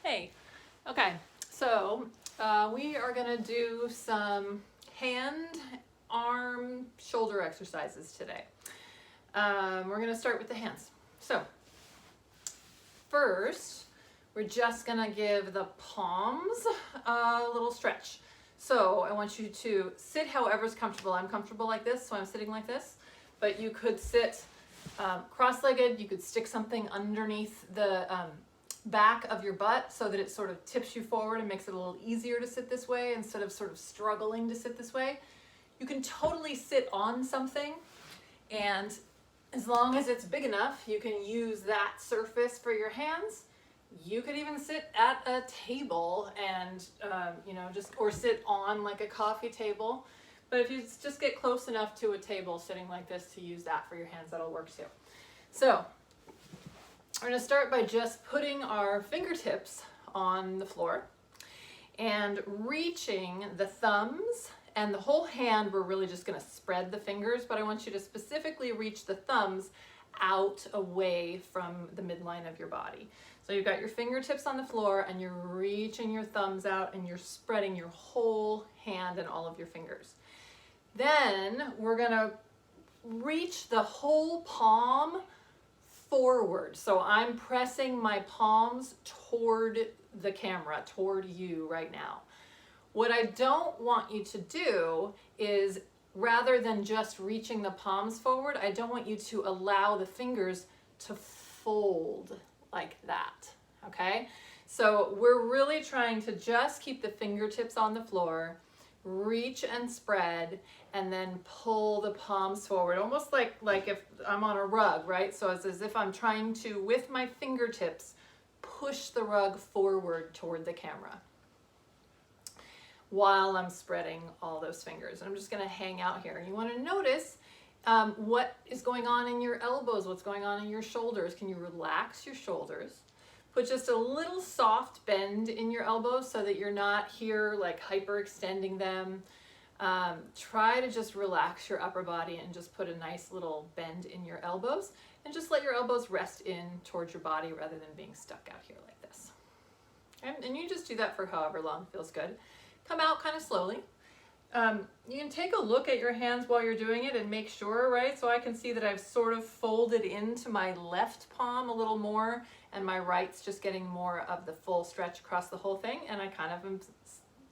Hey, okay, so we are gonna do some hand, arm, shoulder exercises today. We're gonna start with the hands. So first, we're just gonna give the palms a little stretch. So I want you to sit however's comfortable. I'm comfortable like this, so I'm sitting like this, but you could sit cross-legged. You could stick something underneath the back of your butt so that it sort of tips you forward and makes it a little easier to sit this way instead of sort of struggling to sit this way. You can totally sit on something, and as long as it's big enough, you can use that surface for your hands. You could even sit at a table and or sit on like a coffee table. But if you just get close enough to a table sitting like this to use that for your hands, that'll work too. So we're going to start by just putting our fingertips on the floor and reaching the thumbs and the whole hand. We're really just going to spread the fingers, but I want you to specifically reach the thumbs out away from the midline of your body. So you've got your fingertips on the floor and you're reaching your thumbs out and you're spreading your whole hand and all of your fingers. Then we're going to reach the whole palm forward. So I'm pressing my palms toward the camera, toward you right now. What I don't want you to do is, rather than just reaching the palms forward, I don't want you to allow the fingers to fold like that, okay? So we're really trying to just keep the fingertips on the floor, reach and spread, and then pull the palms forward, almost like if I'm on a rug, right? So it's as if I'm trying to, with my fingertips, push the rug forward toward the camera while I'm spreading all those fingers. I'm just gonna hang out here. You wanna notice what is going on in your elbows, what's going on in your shoulders. Can you relax your shoulders? Put just a little soft bend in your elbows so that you're not here like hyperextending them. Try to just relax your upper body and just put a nice little bend in your elbows and just let your elbows rest in towards your body rather than being stuck out here like this. And you just do that for however long feels good. Come out kind of slowly. You can take a look at your hands while you're doing it and make sure, right? So I can see that I've sort of folded into my left palm a little more and my right's just getting more of the full stretch across the whole thing, and I kind of am,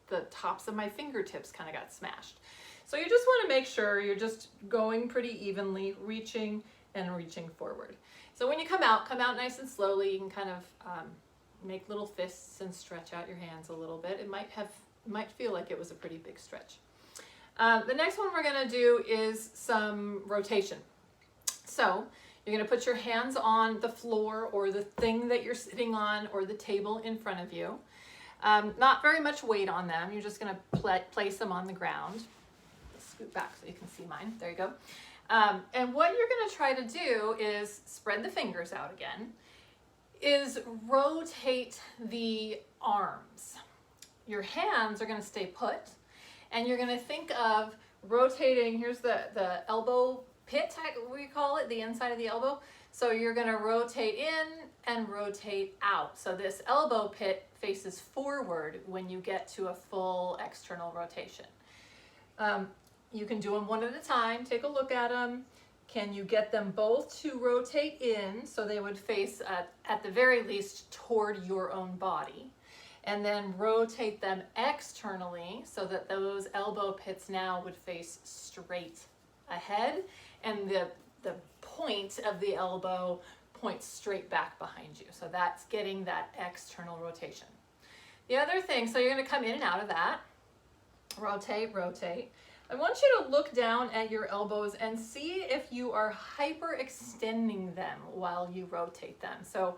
the tops of my fingertips kind of got smashed. So you just want to make sure you're just going pretty evenly, reaching and reaching forward. So when you come out nice and slowly. You can kind of make little fists and stretch out your hands a little bit. It might feel like it was a pretty big stretch. The next one we're going to do is some rotation. So you're going to put your hands on the floor or the thing that you're sitting on or the table in front of you. Not very much weight on them. You're just going to place them on the ground. Scoot back so you can see mine. There you go. And what you're going to try to do is spread the fingers out again, is rotate the arms. Your hands are going to stay put, and you're going to think of rotating. Here's the elbow pit, we call it, the inside of the elbow. So you're going to rotate in and rotate out. So this elbow pit faces forward when you get to a full external rotation. You can do them one at a time. Take a look at them. Can you get them both to rotate in so they would face at the very least toward your own body? And then rotate them externally so that those elbow pits now would face straight ahead, and the point of the elbow points straight back behind you. So that's getting that external rotation. The other thing, so you're going to come in and out of that. Rotate, rotate. I want you to look down at your elbows and see if you are hyperextending them while you rotate them. So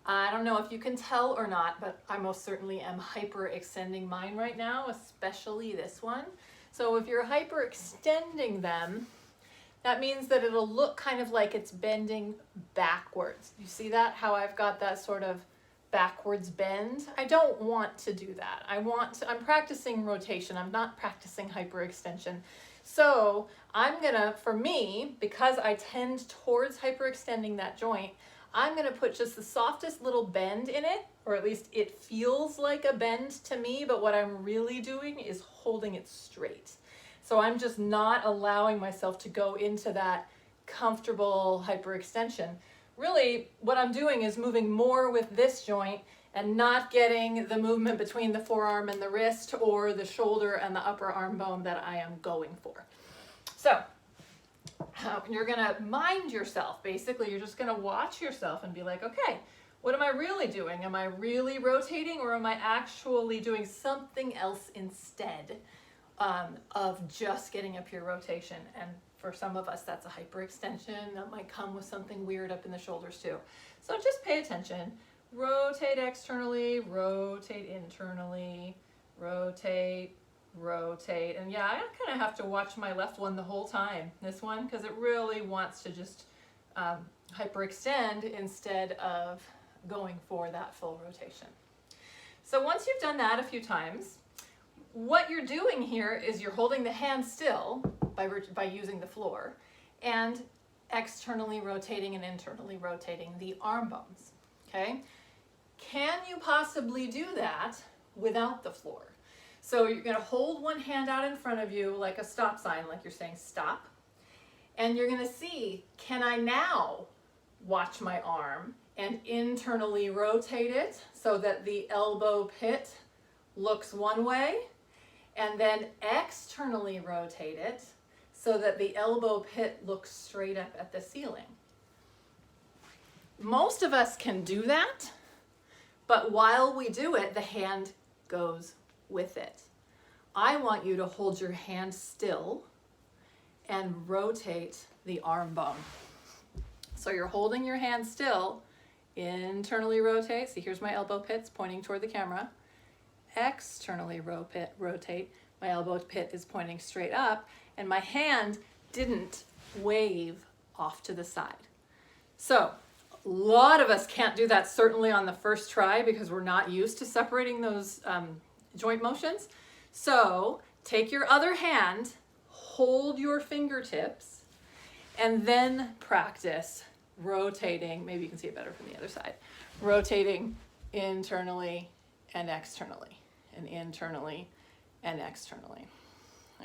I don't know if you can tell or not, but I most certainly am hyperextending mine right now, especially this one. So if you're hyperextending them, that means that it'll look kind of like it's bending backwards. You see that? How I've got that sort of backwards bend? I don't want to do that. I'm practicing rotation. I'm not practicing hyperextension. So I'm gonna, for me, because I tend towards hyperextending that joint, I'm gonna put just the softest little bend in it, or at least it feels like a bend to me, but what I'm really doing is holding it straight. So I'm just not allowing myself to go into that comfortable hyperextension. Really, what I'm doing is moving more with this joint and not getting the movement between the forearm and the wrist or the shoulder and the upper arm bone that I am going for. So you're gonna mind yourself. Basically, you're just gonna watch yourself and be like, okay, what am I really doing? Am I really rotating, or am I actually doing something else instead of just getting a pure rotation? And for some of us, that's a hyperextension. That might come with something weird up in the shoulders too. So just pay attention. Rotate externally, rotate internally, rotate, rotate. And yeah, I kind of have to watch my left one the whole time, this one, because it really wants to just hyperextend instead of going for that full rotation. So once you've done that a few times, what you're doing here is you're holding the hand still by using the floor and externally rotating and internally rotating the arm bones, okay? Can you possibly do that without the floor? So you're gonna hold one hand out in front of you like a stop sign, like you're saying stop, and you're gonna see, can I now watch my arm and internally rotate it so that the elbow pit looks one way, and then externally rotate it so that the elbow pit looks straight up at the ceiling. Most of us can do that, but while we do it, the hand goes with it. I want you to hold your hand still and rotate the arm bone. So you're holding your hand still, internally rotate. See, here's my elbow pits pointing toward the camera. Externally rotate. My elbow pit is pointing straight up, and my hand didn't wave off to the side. So a lot of us can't do that, certainly on the first try, because we're not used to separating those joint motions. So take your other hand, hold your fingertips, and then practice rotating. Maybe you can see it better from the other side. Rotating internally and externally, and internally and externally.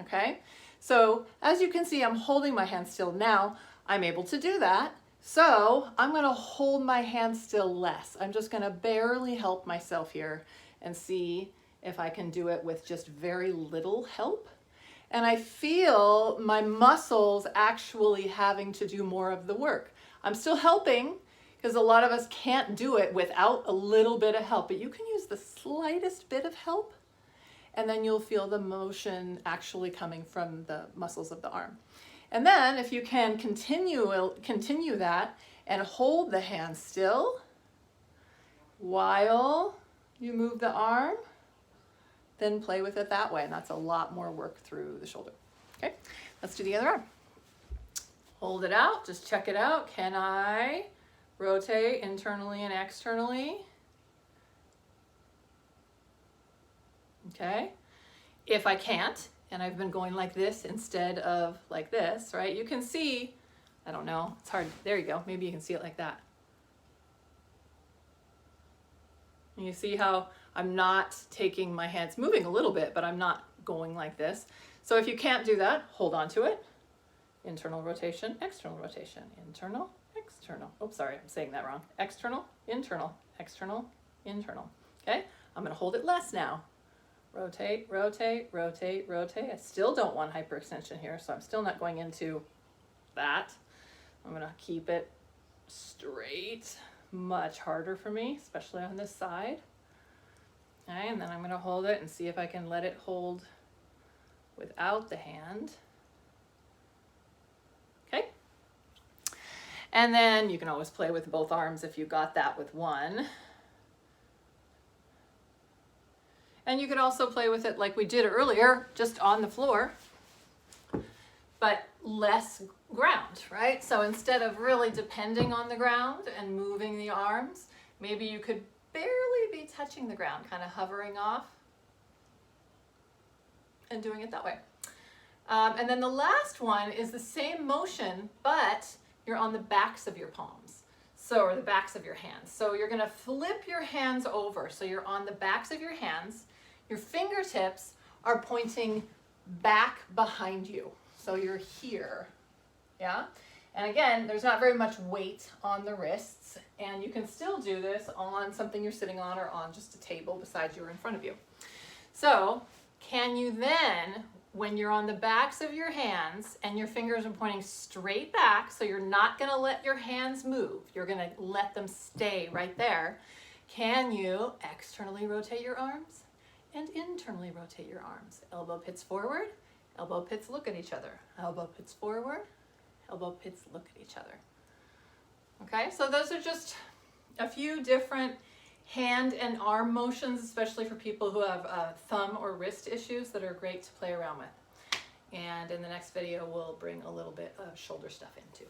Okay? So as you can see, I'm holding my hand still. Now I'm able to do that. So I'm going to hold my hand still less. I'm just going to barely help myself here and see if I can do it with just very little help. And I feel my muscles actually having to do more of the work. I'm still helping, because a lot of us can't do it without a little bit of help, but you can use the slightest bit of help, and then you'll feel the motion actually coming from the muscles of the arm. And then if you can continue that and hold the hand still while you move the arm, then play with it that way, and that's a lot more work through the shoulder. Okay, let's do the other arm. Hold it out, just check it out. Can I rotate internally and externally? Okay, if I can't, and I've been going like this instead of like this, right? You can see, I don't know, it's hard. There you go, maybe you can see it like that. And you see how I'm not taking my hands, moving a little bit, but I'm not going like this. So if you can't do that, hold on to it. Internal rotation, external rotation, internal, external. Oops, sorry, I'm saying that wrong. External, internal, external, internal. Okay, I'm gonna hold it less now. Rotate, rotate, rotate, rotate. I still don't want hyperextension here, so I'm still not going into that. I'm gonna keep it straight. Much harder for me, especially on this side. Okay, and then I'm gonna hold it and see if I can let it hold without the hand. Okay. And then you can always play with both arms if you got that with one. And you could also play with it like we did earlier, just on the floor, but less ground, right? So instead of really depending on the ground and moving the arms, maybe you could barely be touching the ground, kind of hovering off and doing it that way. And then the last one is the same motion, but you're on the backs of your palms. So, or the backs of your hands. So you're gonna flip your hands over. So you're on the backs of your hands. Your fingertips are pointing back behind you. So you're here, yeah? And again, there's not very much weight on the wrists, and you can still do this on something you're sitting on or on just a table beside you or in front of you. So can you then, when you're on the backs of your hands and your fingers are pointing straight back, so you're not gonna let your hands move, you're gonna let them stay right there, can you externally rotate your arms and internally rotate your arms? Elbow pits forward, elbow pits look at each other, elbow pits forward, elbow pits look at each other. Okay, so those are just a few different hand and arm motions, especially for people who have thumb or wrist issues, that are great to play around with. And in the next video, we'll bring a little bit of shoulder stuff in too.